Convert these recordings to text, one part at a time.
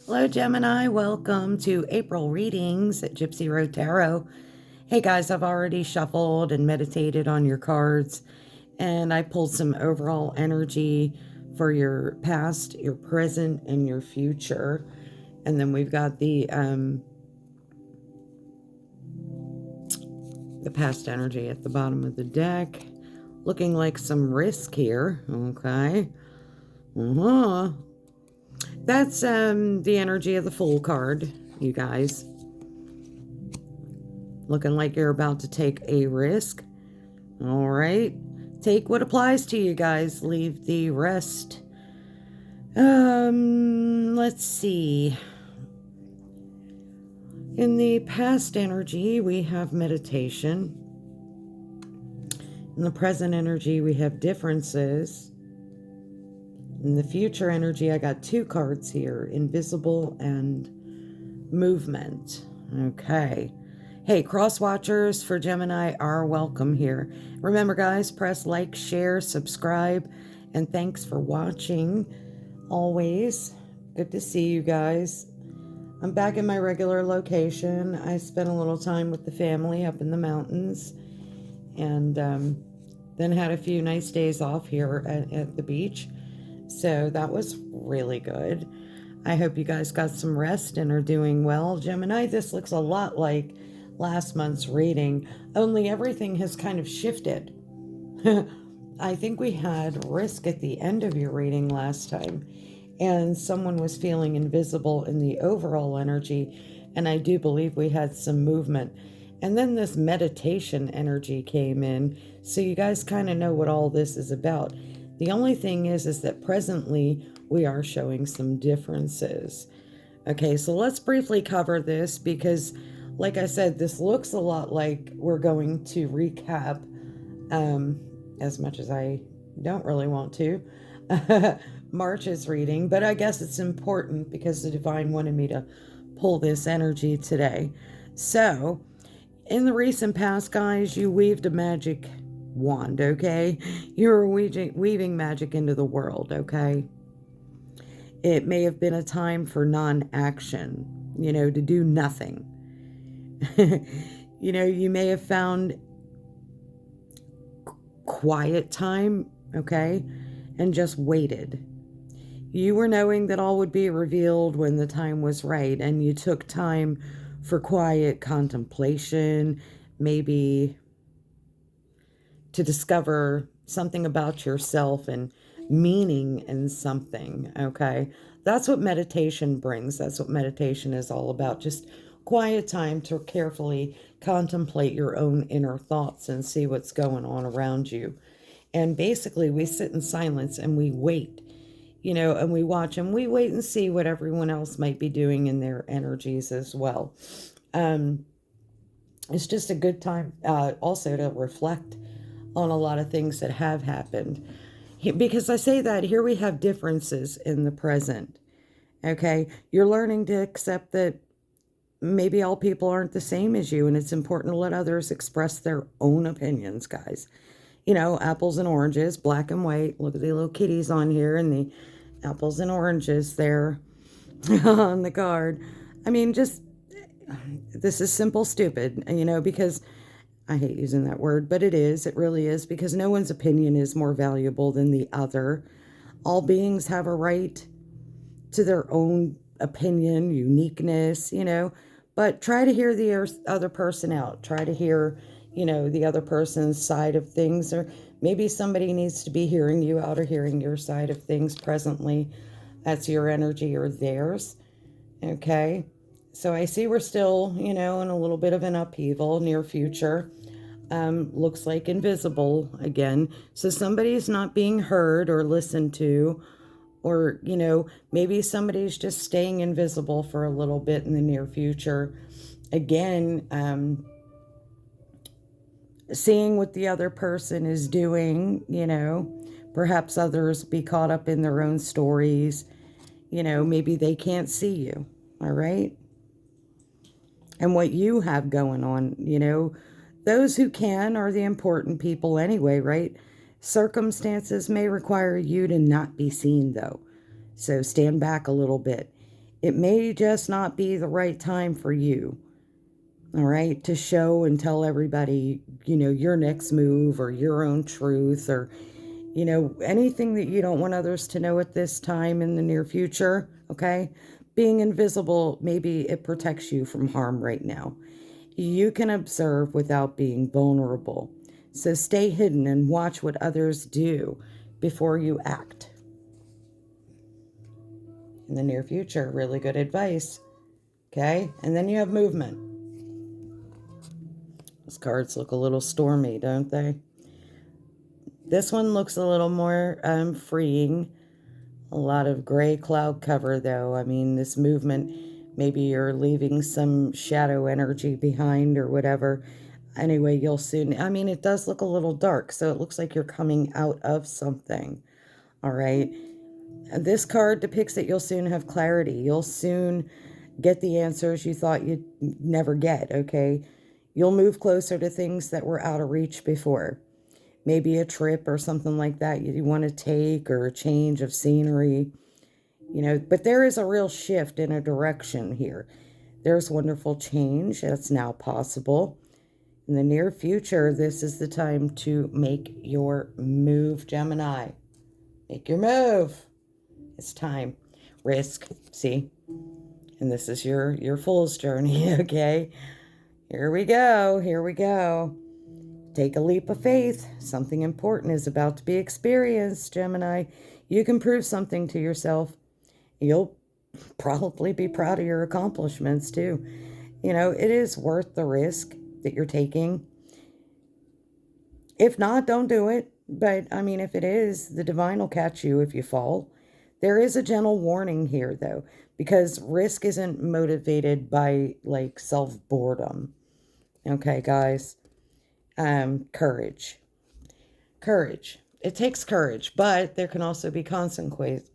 Hello, Gemini. Welcome to April readings at Gypsy Road Tarot. Hey, guys, I've already shuffled and meditated on your cards, and I pulled some overall energy for your past, your present, and your future. And then we've got the past energy at the bottom of the deck, looking like some risk here. Okay. That's the energy of the Fool card, you guys. Looking like you're about to take a risk. All right. Take what applies to you guys. Leave the rest. Let's see. In the past energy, we have meditation. In the present energy, we have differences. In the future energy, I got two cards here, invisible and movement. Okay. Hey, cross watchers for Gemini are welcome here. Remember, guys, press like, share, subscribe, and thanks for watching. Always good to see you guys. I'm back in my regular location. I spent a little time with the family up in the mountains, and then had a few nice days off here at the beach. So that was really good. I hope you guys got some rest and are doing well. Gemini, this looks a lot like last month's reading, only everything has kind of shifted. I think we had risk at the end of your reading last time, and someone was feeling invisible in the overall energy, and I do believe we had some movement. And then this meditation energy came in, so you guys kind of know what all this is about. The only thing is that presently we are showing some differences. Okay, so let's briefly cover this because, like I said, this looks a lot like we're going to recap, as much as I don't really want to, March's reading, but I guess it's important because the Divine wanted me to pull this energy today. So, in the recent past, guys, you weaved a magic wand, okay? You're weaving magic into the world, okay? It may have been a time for non-action, to do nothing. You may have found quiet time, okay, and just waited. You were knowing that all would be revealed when the time was right, and you took time for quiet contemplation, maybe to discover something about yourself and meaning in something, okay? That's what meditation brings. That's what meditation is all about. Just quiet time to carefully contemplate your own inner thoughts and see what's going on around you. And basically, we sit in silence and we wait, and we watch and we wait and see what everyone else might be doing in their energies as well. It's just a good time also to reflect on a lot of things that have happened. Because I say that here we have differences in the present. Okay, you're learning to accept that maybe all people aren't the same as you, and it's important to let others express their own opinions, guys. Apples and oranges, black and white. Look at the little kitties on here and the apples and oranges there on the card. I mean, just, this is simple stupid, because I hate using that word, but it really is, because no one's opinion is more valuable than the other. All beings have a right to their own opinion, uniqueness, but try to hear the other person out. Try to hear, the other person's side of things, or maybe somebody needs to be hearing you out or hearing your side of things presently. That's your energy or theirs. Okay. So I see we're still, in a little bit of an upheaval, near future. Looks like invisible again. So somebody's not being heard or listened to, or, maybe somebody's just staying invisible for a little bit in the near future. Again, seeing what the other person is doing, perhaps others be caught up in their own stories. Maybe they can't see you, all right? And what you have going on, those who can are the important people anyway, right? Circumstances may require you to not be seen, though. So stand back a little bit. It may just not be the right time for you, all right, to show and tell everybody, your next move or your own truth or, anything that you don't want others to know at this time in the near future, okay? Being invisible, maybe it protects you from harm right now. You can observe without being vulnerable. So stay hidden and watch what others do before you act. In the near future, really good advice. Okay? And then you have movement. Those cards look a little stormy, don't they? This one looks a little more freeing. A lot of gray cloud cover, though. I mean, this movement, maybe you're leaving some shadow energy behind or whatever. Anyway, you'll soon, I mean, it does look a little dark, so it looks like you're coming out of something. All right. This card depicts that you'll soon have clarity. You'll soon get the answers you thought you'd never get, okay? You'll move closer to things that were out of reach before. Maybe a trip or something like that you want to take, or a change of scenery, but there is a real shift in a direction here. There's wonderful change that's now possible. In the near future, this is the time to make your move, Gemini. Make your move. It's time. Risk. See? And this is your fool's journey, okay? Here we go. Here we go. Take a leap of faith. Something important is about to be experienced, Gemini. You can prove something to yourself. You'll probably be proud of your accomplishments, too. It is worth the risk that you're taking. If not, don't do it. But, I mean, if it is, the divine will catch you if you fall. There is a gentle warning here, though, because risk isn't motivated by, like, self-boredom. Okay, guys? Courage. Courage. It takes courage, but there can also be consequences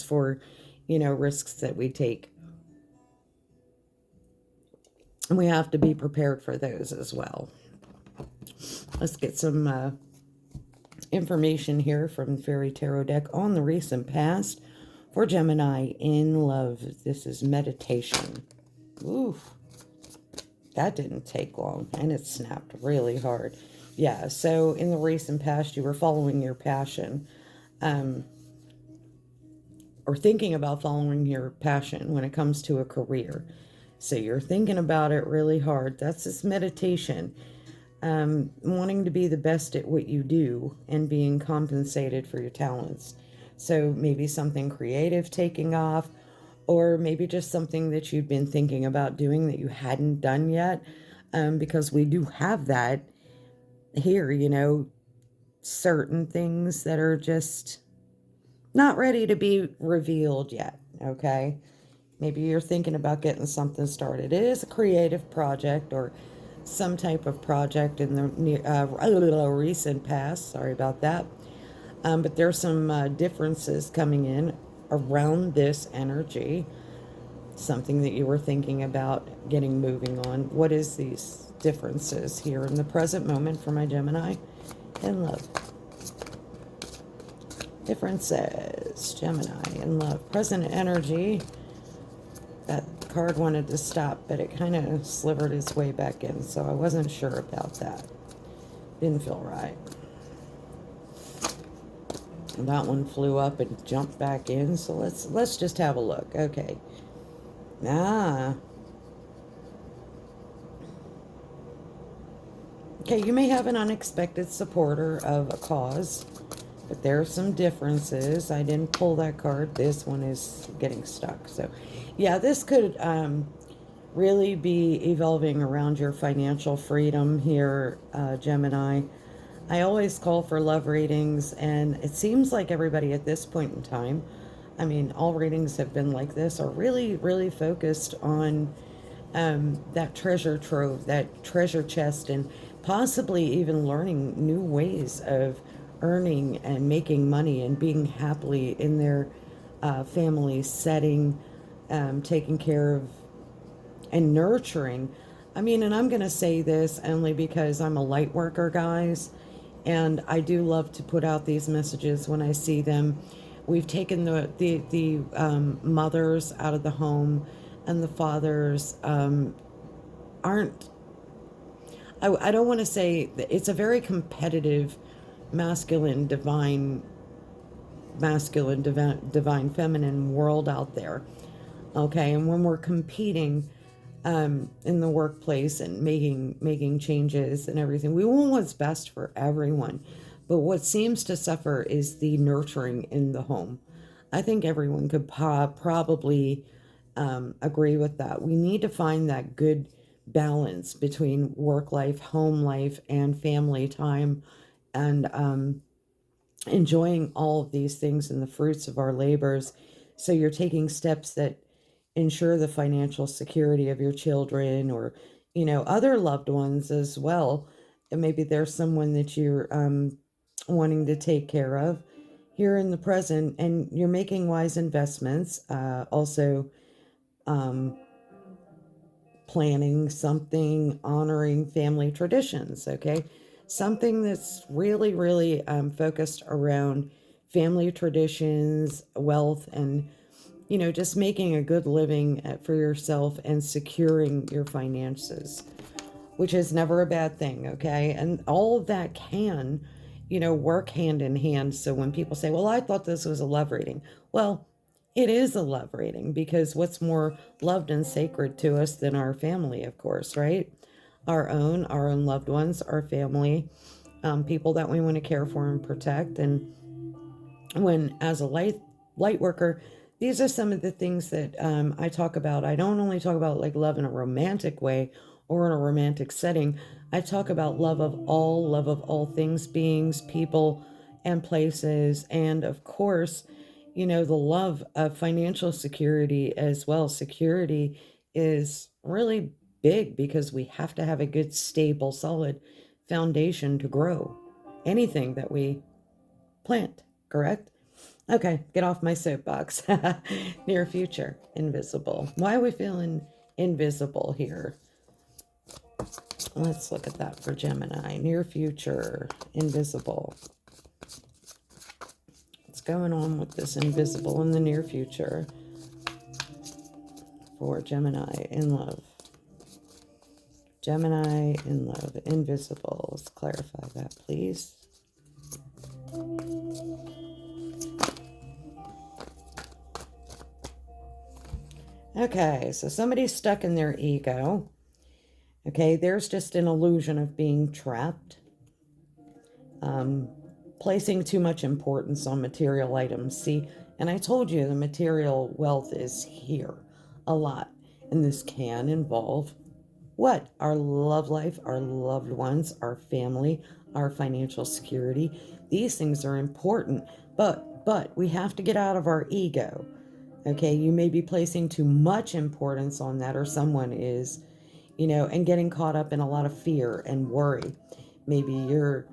for, risks that we take. And we have to be prepared for those as well. Let's get some information here from the Fairy Tarot deck on the recent past for Gemini in love. This is meditation. Oof. That didn't take long, and it snapped really hard. Yeah, so in the recent past, you were following your passion, or thinking about following your passion when it comes to a career. So you're thinking about it really hard. That's this meditation, wanting to be the best at what you do and being compensated for your talents. So maybe something creative taking off, or maybe just something that you've been thinking about doing that you hadn't done yet, because we do have that here, certain things that are just not ready to be revealed yet, okay? Maybe you're thinking about getting something started. It is a creative project or some type of project in the recent past. Sorry about that. But there's some differences coming in around this energy, something that you were thinking about getting moving on. What is these differences here in the present moment for my Gemini in love? Differences, Gemini in love. Present energy. That card wanted to stop, but it kind of slivered its way back in, so I wasn't sure about that. Didn't feel right. That one flew up and jumped back in, so let's just have a look. Okay. Okay, you may have an unexpected supporter of a cause, but there are some differences. I didn't pull that card. This one is getting stuck. So, yeah, this could really be evolving around your financial freedom here, Gemini. I always call for love readings, and it seems like everybody at this point in time, I mean, all readings have been like this, are really, really focused on that treasure trove, that treasure chest, and possibly even learning new ways of earning and making money and being happily in their family setting, taking care of and nurturing. I mean, and I'm going to say this only because I'm a light worker, guys. And I do love to put out these messages when I see them. we've taken the mothers out of the home, and the fathers aren't. I don't want to say that it's a very competitive, masculine, divine, feminine world out there. Okay, and when we're competing in the workplace and making changes and everything, we want what's best for everyone. But what seems to suffer is the nurturing in the home. I think everyone could probably agree with that. We need to find that good balance between work life, home life, and family time, and enjoying all of these things and the fruits of our labors. So you're taking steps that ensure the financial security of your children, or other loved ones as well. And maybe there's someone that you're wanting to take care of here in the present, and you're making wise investments. Also, um, planning something, honoring family traditions, okay? Something that's really, really focused around family traditions, wealth, and, just making a good living for yourself and securing your finances, which is never a bad thing, okay? And all of that can, work hand in hand. So when people say, well, I thought this was a love reading, well, it is a love reading, because what's more loved and sacred to us than our family, of course, right? Our own loved ones, our family, people that we want to care for and protect. And when, as a light worker, these are some of the things that I talk about. I don't only talk about like love in a romantic way or in a romantic setting. I talk about love of all things, beings, people, and places, and of course, the love of financial security as well. Security is really big, because we have to have a good, stable, solid foundation to grow anything that we plant, correct? Okay, get off my soapbox. Near future, invisible. Why are we feeling invisible here? Let's look at that for Gemini. Near future, invisible. What's going on with this invisible in the near future for Gemini in love? Gemini in love, invisible. Let's clarify that, please. Okay, so somebody's stuck in their ego. Okay, there's just an illusion of being trapped. Placing too much importance on material items. See, and I told you the material wealth is here a lot. And this can involve what? Our love life, our loved ones, our family, our financial security. These things are important, but we have to get out of our ego. Okay, you may be placing too much importance on that, or someone is, and getting caught up in a lot of fear and worry. Maybe you're,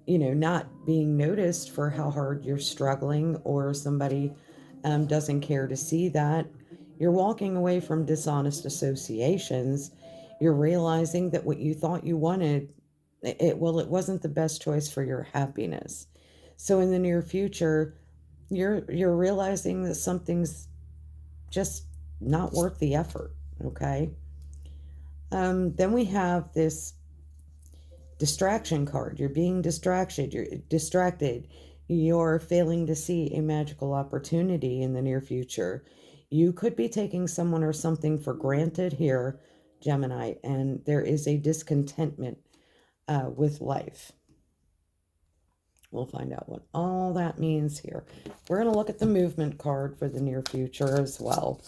not being noticed for how hard you're struggling, or somebody doesn't care to see that. You're walking away from dishonest associations. You're realizing that what you thought you wanted, it wasn't the best choice for your happiness. So in the near future, you're realizing that something's just not worth the effort. Okay. Then we have this distraction card. You're being distracted. You're failing to see a magical opportunity in the near future. You could be taking someone or something for granted here, Gemini, and there is a discontentment with life. We'll find out what all that means here. We're going to look at the movement card for the near future as well.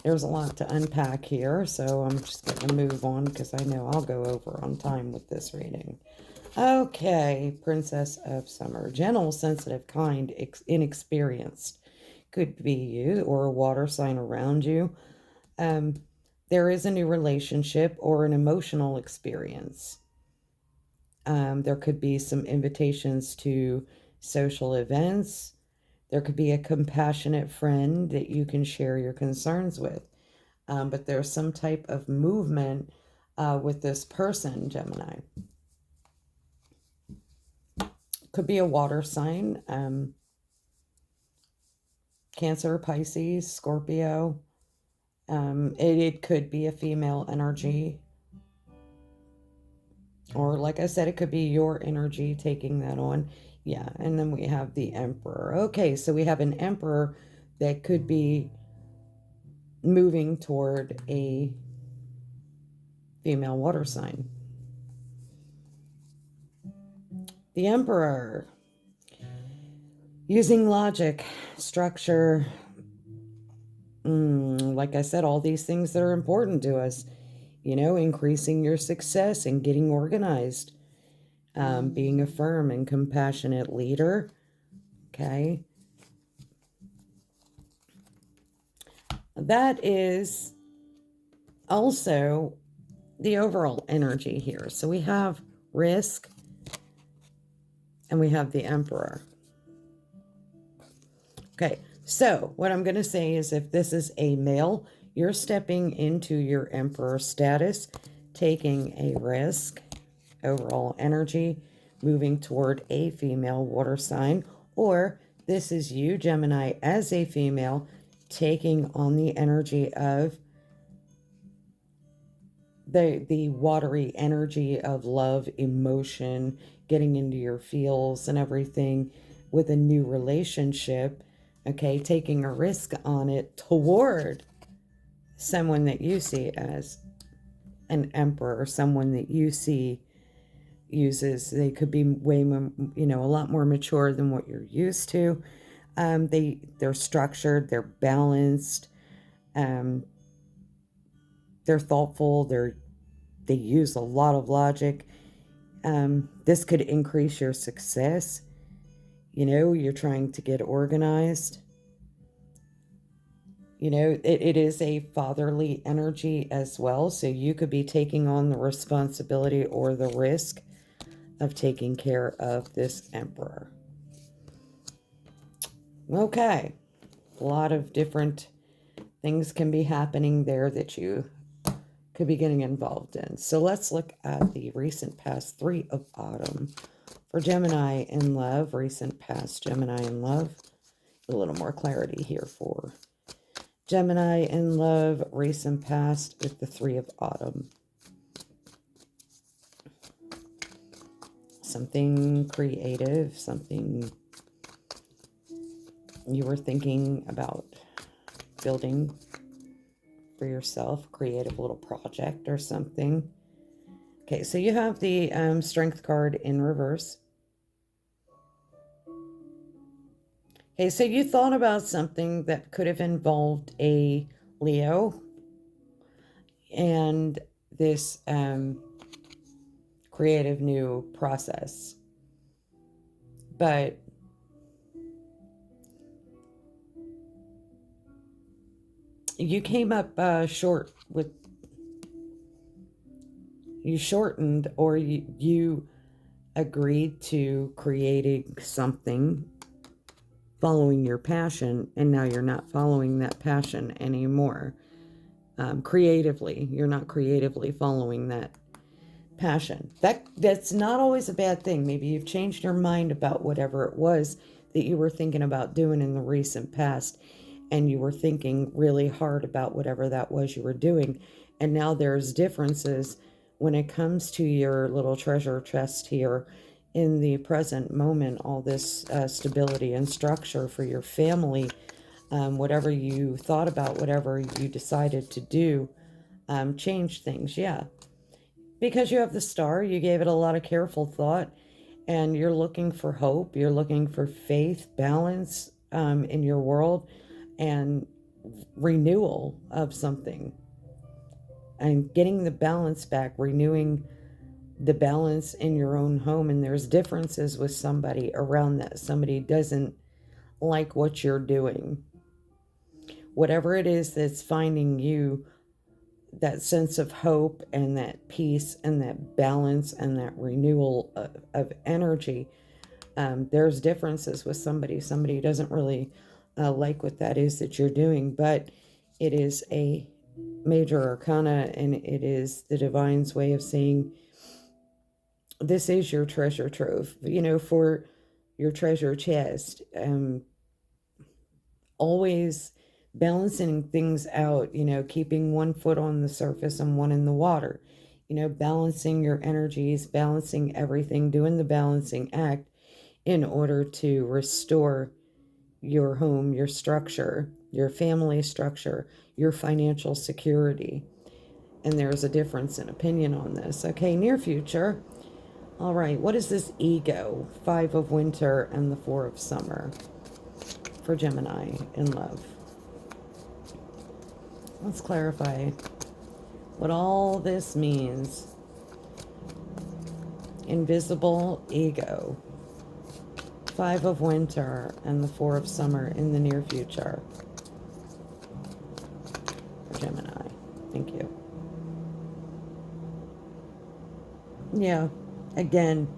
There's a lot to unpack here, so I'm just going to move on, because I know I'll go over on time with this reading. Okay, Princess of Summer. Gentle, sensitive, kind, inexperienced. Could be you or a water sign around you. There is a new relationship or an emotional experience. There could be some invitations to social events. There could be a compassionate friend that you can share your concerns with. But there's some type of movement with this person, Gemini. Could be a water sign. Cancer, Pisces, Scorpio. It could be a female energy. Or like I said, it could be your energy taking that on. Yeah, and then we have the Emperor. Okay, so we have an Emperor that could be moving toward a female water sign. The Emperor, using logic, structure, like I said, all these things that are important to us, increasing your success and getting organized, being a firm and compassionate leader. Okay. That is also the overall energy here. So we have risk and we have the Emperor. Okay, so what I'm going to say is if this is a male, you're stepping into your Emperor status, taking a risk, overall energy, moving toward a female water sign, or this is you, Gemini, as a female, taking on the energy of the watery energy of love, emotion, getting into your feels and everything with a new relationship, okay, taking a risk on it toward someone that you see as an emperor, someone that you see they could be way more, a lot more mature than what you're used to. They're structured, they're balanced, they're thoughtful, they use a lot of logic. This could increase your success. You're trying to get organized. It is a fatherly energy as well. So you could be taking on the responsibility or the risk of taking care of this emperor. Okay. A lot of different things can be happening there that you could be getting involved in. So let's look at the recent past 3 of autumn for Gemini in love. Recent past Gemini in love. A little more clarity here for Gemini in love. Recent past with the 3 of autumn. Something creative, something you were thinking about building for yourself, creative little project or something. Okay, so you have the Strength card in reverse. Okay, so you thought about something that could have involved a Leo and this creative new process. But you came up short with, you shortened or you agreed to creating something following your passion, and now you're not following that passion anymore. Creatively, you're not creatively following that passion. That's not always a bad thing. Maybe you've changed your mind about whatever it was that you were thinking about doing in the recent past, and you were thinking really hard about whatever that was you were doing, and now there's differences when it comes to your little treasure chest here in the present moment. All this stability and structure for your family, whatever you thought about, whatever you decided to do, change things. Yeah, because you have the star, you gave it a lot of careful thought, and you're looking for hope, you're looking for faith, balance in your world, and renewal of something, and getting the balance back, renewing the balance in your own home. And there's differences with somebody around that. Somebody doesn't like what you're doing. Whatever it is that's finding you that sense of hope and that peace and that balance and that renewal of energy, there's differences with somebody. Somebody doesn't really like what that is that you're doing, but it is a major arcana, and it is the divine's way of saying this is your treasure trove, for your treasure chest. always balancing things out, keeping one foot on the surface and one in the water, balancing your energies, balancing everything, doing the balancing act in order to restore your home, your structure, your family structure, your financial security. And there's a difference in opinion on this. Okay, near future. All right, what is this ego? 5 of winter and the 4 of summer for Gemini in love. Let's clarify what all this means. Invisible ego. 5 of winter and the 4 of summer in the near future for Gemini. Thank you. Yeah, again,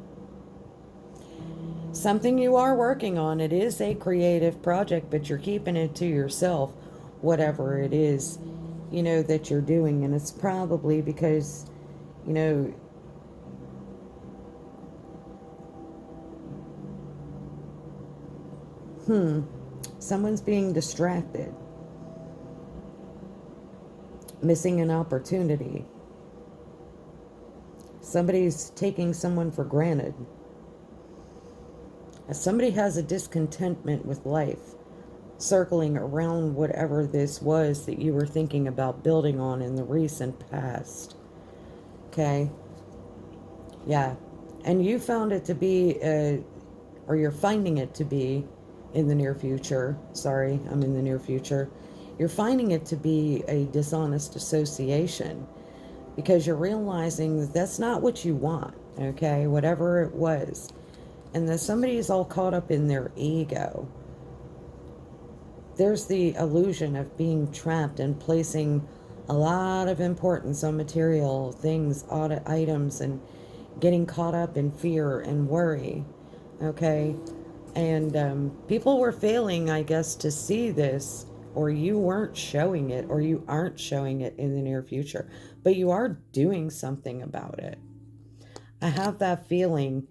something you are working on. It is a creative project, but you're keeping it to yourself, whatever it is, that you're doing. And it's probably because, someone's being distracted, missing an opportunity. Somebody's taking someone for granted. Somebody has a discontentment with life circling around whatever this was that you were thinking about building on in the recent past. Okay? Yeah. And you found it to be, or you're finding it to be in the near future. Sorry, I'm in the near future. You're finding it to be a dishonest association because you're realizing that that's not what you want, okay? Whatever it was. And that somebody is all caught up in their ego. There's the illusion of being trapped and placing a lot of importance on material things, items, and getting caught up in fear and worry, okay? And people were failing, I guess, to see this, or you weren't showing it, or you aren't showing it in the near future, but you are doing something about it. I have that feeling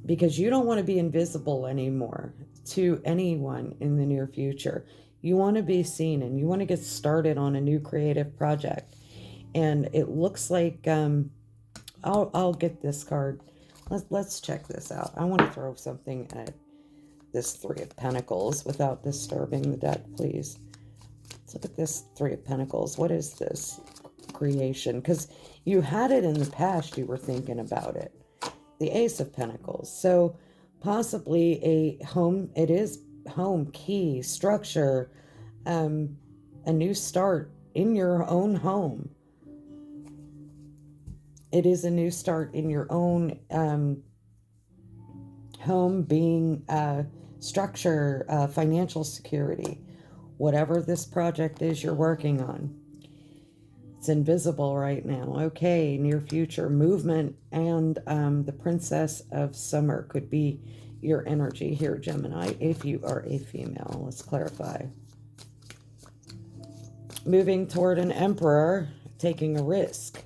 because you don't want to be invisible anymore to anyone in the near future. You want to be seen and you want to get started on a new creative project. And it looks like I'll get this card. Let's check this out. I want to throw something at this 3 of Pentacles without disturbing the deck, please. Let's look at this 3 of Pentacles. What is this? Creation. Because you had it in the past, you were thinking about it. The Ace of Pentacles. So possibly a home, it is home, key, structure, a new start in your own home. It is a new start in your own home, being structure, financial security, whatever this project is you're working on. It's invisible right now. Okay, near future movement, and the Princess of Summer could be your energy here, Gemini, if you are a female. Let's clarify. Moving toward an Emperor, taking a risk.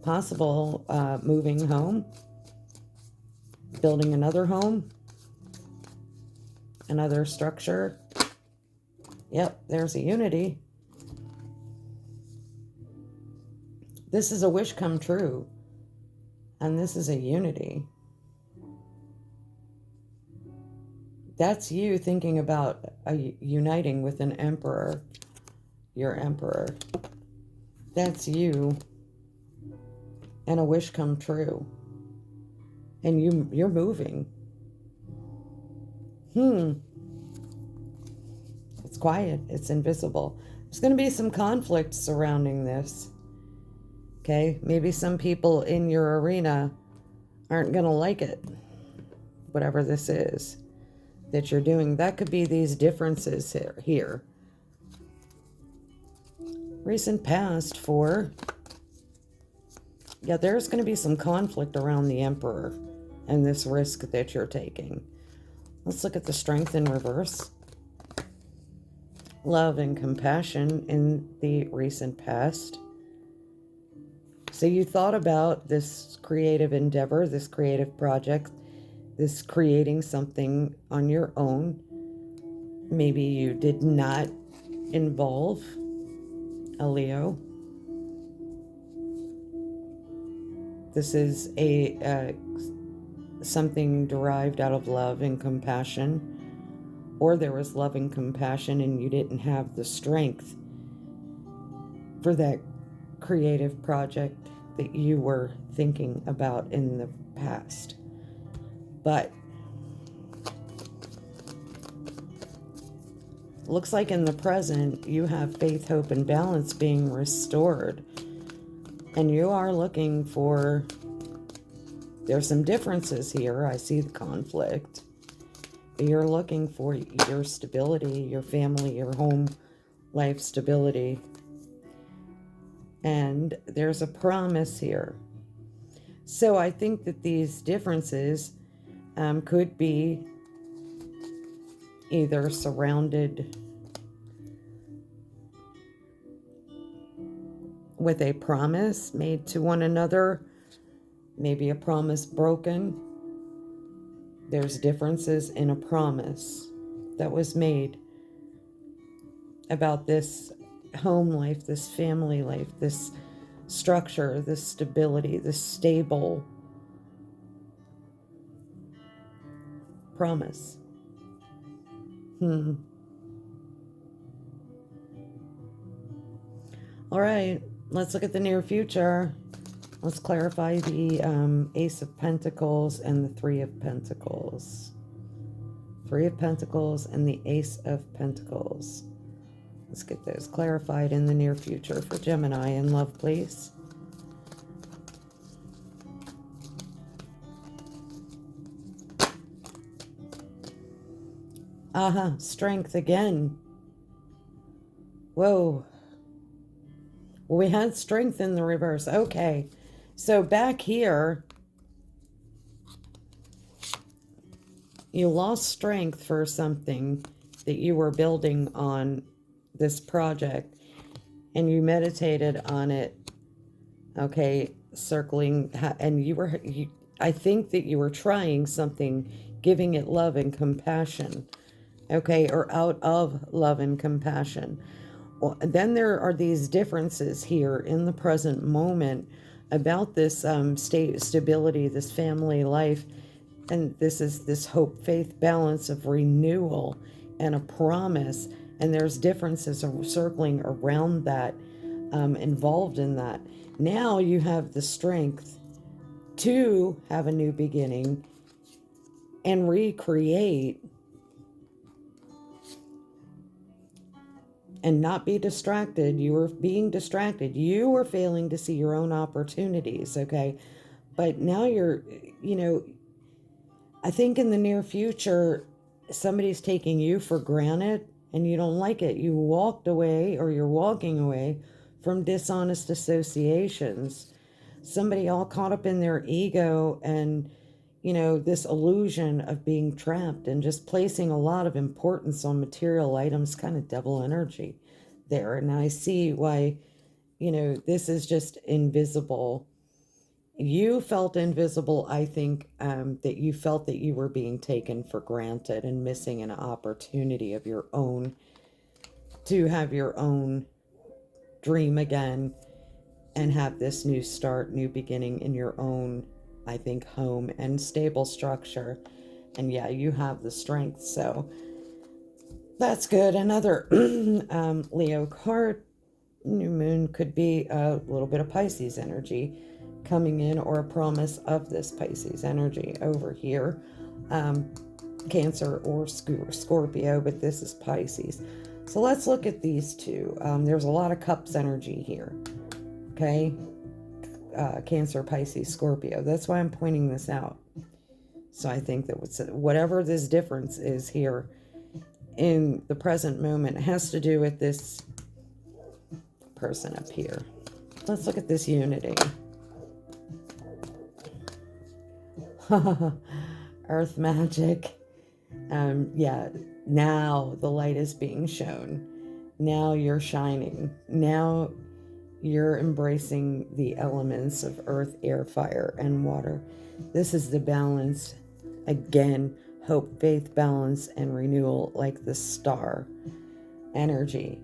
Possible moving home, building another home, another structure. Yep, there's a unity. This is a wish come true. And this is a unity. That's you thinking about uniting with an emperor. Your emperor. That's you. And a wish come true. And you're moving. It's quiet. It's invisible. There's going to be some conflict surrounding this. Okay? Maybe some people in your arena aren't going to like it. Whatever this is that you're doing. That could be these differences here. Recent past for... Yeah, there's going to be some conflict around the Emperor and this risk that you're taking. Let's look at the Strength in reverse. Love and compassion in the recent past. So you thought about this creative endeavor, this creative project this creating something on your own. Maybe you did not involve a Leo. This is a something derived out of love and compassion, or there was love and compassion and you didn't have the strength for that creative project that you were thinking about in the past. But looks like in the present you have faith, hope, and balance being restored. And you are looking for, there's some differences here. I see the conflict. But you're looking for your stability, your family, your home life stability. And there's a promise here. So I think that these differences could be either surrounded with a promise made to one another, maybe a promise broken. There's differences in a promise that was made about this home life, this family life, this structure, this stability, this stable promise. All right, let's look at the near future. Let's clarify the Ace of Pentacles and the Three of Pentacles. Three of Pentacles and the Ace of Pentacles. Let's get those clarified in the near future for Gemini in love, please. Strength again. Whoa. Well, we had strength in the reverse. Okay. So back here, you lost strength for something that you were building on this project, and you meditated on it. Okay, circling, and I think that you were trying something, giving it love and compassion. Okay, or out of love and compassion. Well, then there are these differences here in the present moment about this stability, this family life, and this is this hope, faith, balance of renewal and a promise, and there's differences circling around that, involved in that. Now you have the strength to have a new beginning and recreate and not be distracted. You were being distracted. You were failing to see your own opportunities, okay? But now you're, I think in the near future, somebody's taking you for granted and you don't like it. You walked away, or you're walking away from dishonest associations. Somebody all caught up in their ego and, this illusion of being trapped and just placing a lot of importance on material items, kind of devil energy there. And I see why, this is just invisible. You felt invisible, I think, that you felt that you were being taken for granted and missing an opportunity of your own to have your own dream again and have this new start, new beginning in your own, I think, home and stable structure. And yeah, you have the strength, so that's good. Another Leo card, new moon, could be a little bit of Pisces energy coming in, or a promise of this Pisces energy over here. Cancer or Scorpio, but this is Pisces. So let's look at these two. There's a lot of cups energy here. Okay, Cancer, Pisces, Scorpio. That's why I'm pointing this out. So I think that whatever this difference is here in the present moment has to do with this person up here. Let's look at this unity. Earth magic. Yeah, now the light is being shown. Now you're shining. Now you're embracing the elements of earth, air, fire, and water. This is the balance Again, hope, faith, balance, and renewal, like the star energy.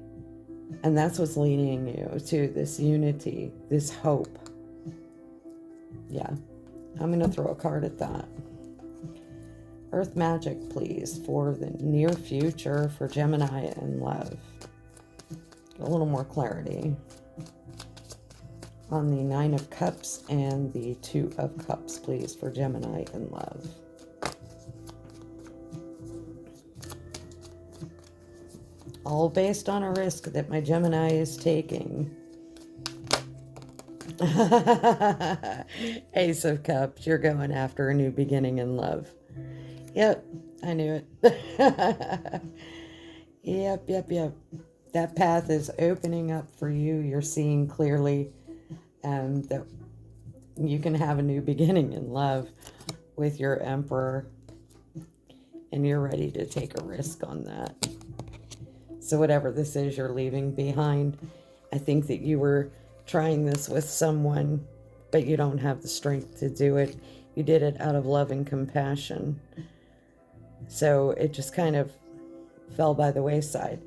And that's what's leading you to this unity, this hope. Yeah, I'm going to throw a card at that. Earth magic, please, for the near future for Gemini in love. A little more clarity on the Nine of Cups and the Two of Cups, please, for Gemini in love. All based on a risk that my Gemini is taking. Ace of Cups, you're going after a new beginning in love. Yep, I knew it. Yep. That path is opening up for you. You're seeing clearly that you can have a new beginning in love with your Emperor. And you're ready to take a risk on that. So whatever this is you're leaving behind, I think that you were trying this with someone, but you don't have the strength to do it. You did it out of love and compassion. So it just kind of fell by the wayside.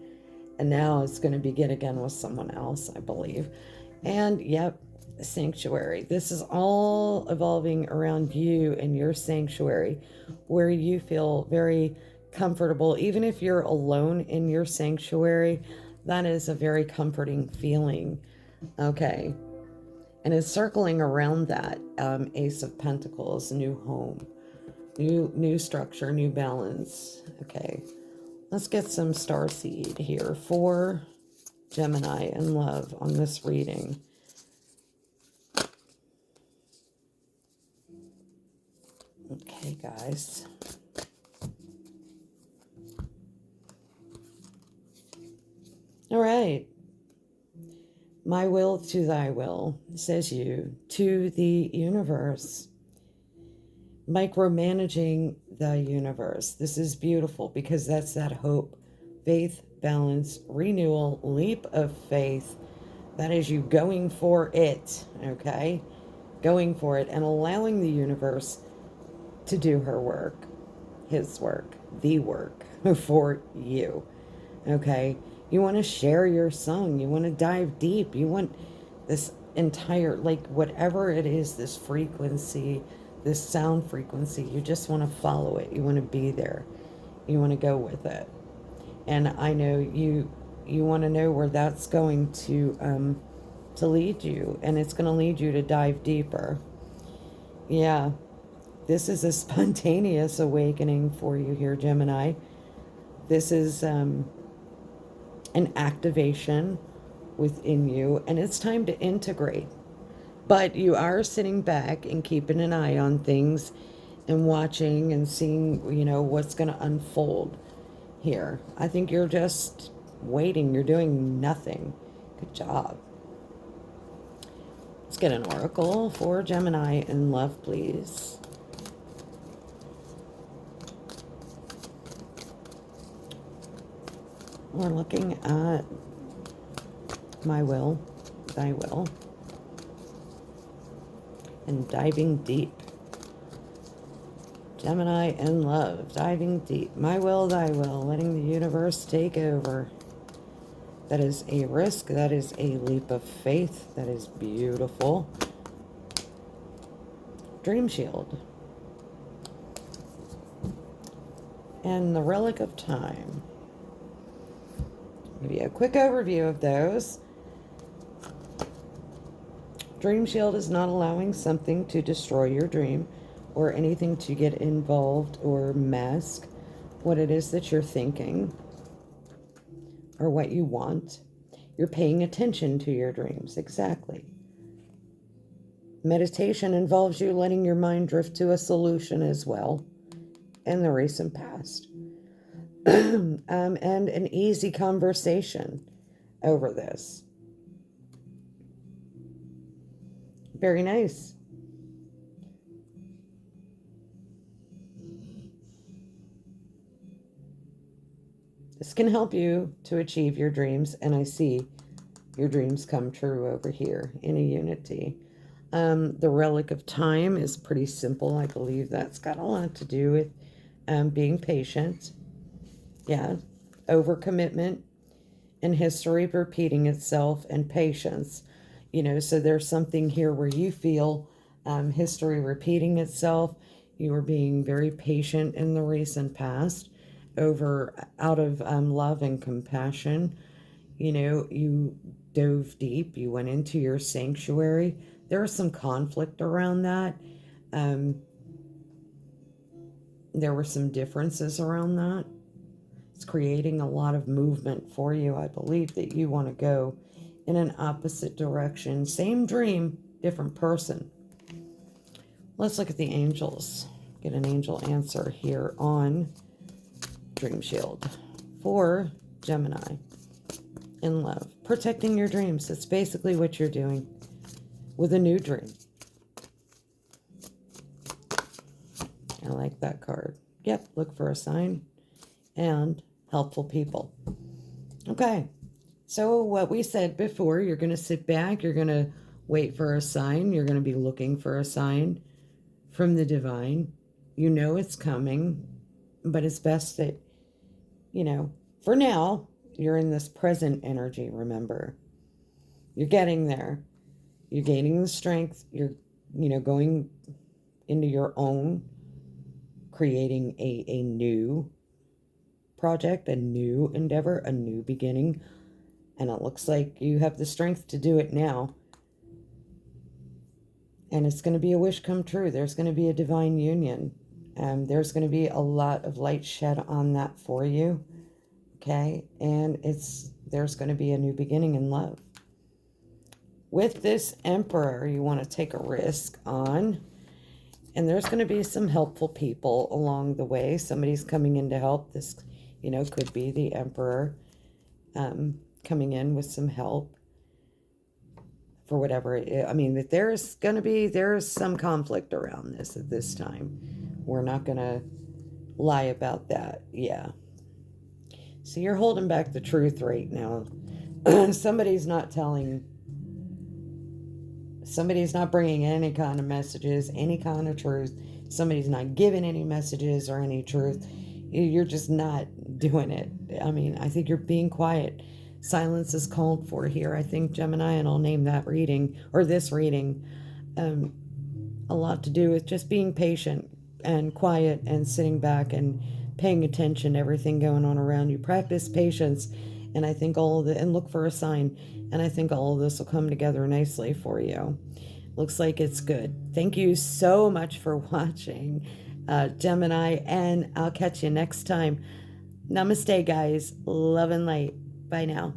And now it's going to begin again with someone else, I believe. And yep, sanctuary. This is all evolving around you and your sanctuary, where you feel very comfortable. Even if you're alone in your sanctuary, that is a very comforting feeling. Okay. And it's circling around that Ace of Pentacles, new home, new structure, new balance. Okay. Let's get some starseed here for Gemini in love on this reading. Okay, guys. All right. My will to thy will, says you, to the universe. Micromanaging the universe. This is beautiful because that's that hope, faith, balance, renewal, leap of faith. That is you going for it, okay? Going for it and allowing the universe to do her work, his work, the work for you, okay? You want to share your song. You want to dive deep. You want this entire, like, whatever it is, this frequency, this sound frequency, you just want to follow it. You want to be there. You want to go with it. And I know you want to know where that's going to lead you. And it's going to lead you to dive deeper. Yeah. This is a spontaneous awakening for you here, Gemini. This is an activation within you, and it's time to integrate. But you are sitting back and keeping an eye on things and watching and seeing, you know, what's going to unfold here. I think you're just waiting. You're doing nothing. Good job. Let's get an oracle for Gemini in love, please. We're looking at my will, thy will, and diving deep. Gemini in love, diving deep. My will, thy will, letting the universe take over. That is a risk. That is a leap of faith. That is beautiful. Dream Shield. And the Relic of Time. Give you a quick overview of those. Dream Shield is not allowing something to destroy your dream or anything to get involved or mask what it is that you're thinking or what you want. You're paying attention to your dreams. Exactly. Meditation involves you letting your mind drift to a solution as well in the recent past. And an easy conversation over this. Very nice. This can help you to achieve your dreams, and I see your dreams come true over here in a unity. The relic of time is pretty simple. I believe that's got a lot to do with being patient. Yeah, overcommitment and history repeating itself and patience. So there's something here where you feel history repeating itself. You were being very patient in the recent past out of love and compassion. You dove deep, you went into your sanctuary. There was some conflict around that. Um, there were some differences around that. It's creating a lot of movement for you. I believe that you want to go in an opposite direction. Same dream, different person. Let's look at the angels. Get an angel answer here on Dream Shield for Gemini in love. Protecting your dreams. That's basically what you're doing with a new dream. I like that card. Yep, look for a sign and helpful people. Okay, so what we said before, you're going to sit back, you're going to wait for a sign, you're going to be looking for a sign from the divine. You know it's coming, but it's best that, for now, you're in this present energy, remember. You're getting there. You're gaining the strength. You're, going into your own, creating a new project, a new endeavor, a new beginning. And it looks like you have the strength to do it now. And it's going to be a wish come true. There's going to be a divine union. There's going to be a lot of light shed on that for you. Okay? And there's going to be a new beginning in love. With this Emperor, you want to take a risk on. And there's going to be some helpful people along the way. Somebody's coming in to help. This, could be the Emperor coming in with some help for whatever that there's some conflict around this at this time. We're not going to lie about that. Yeah. So you're holding back the truth right now. Somebody's not bringing any kind of messages, any kind of truth. Somebody's not giving any messages or any truth. You're just not doing it. I think you're being quiet. Silence is called for here, I think, Gemini, and I'll name that reading, or this reading, a lot to do with just being patient and quiet and sitting back and paying attention to everything going on around you. Practice patience, and I think and look for a sign, and I think all of this will come together nicely for you. Looks like it's good. Thank you so much for watching, Gemini, and I'll catch you next time. Namaste, guys. Love and light. Bye now.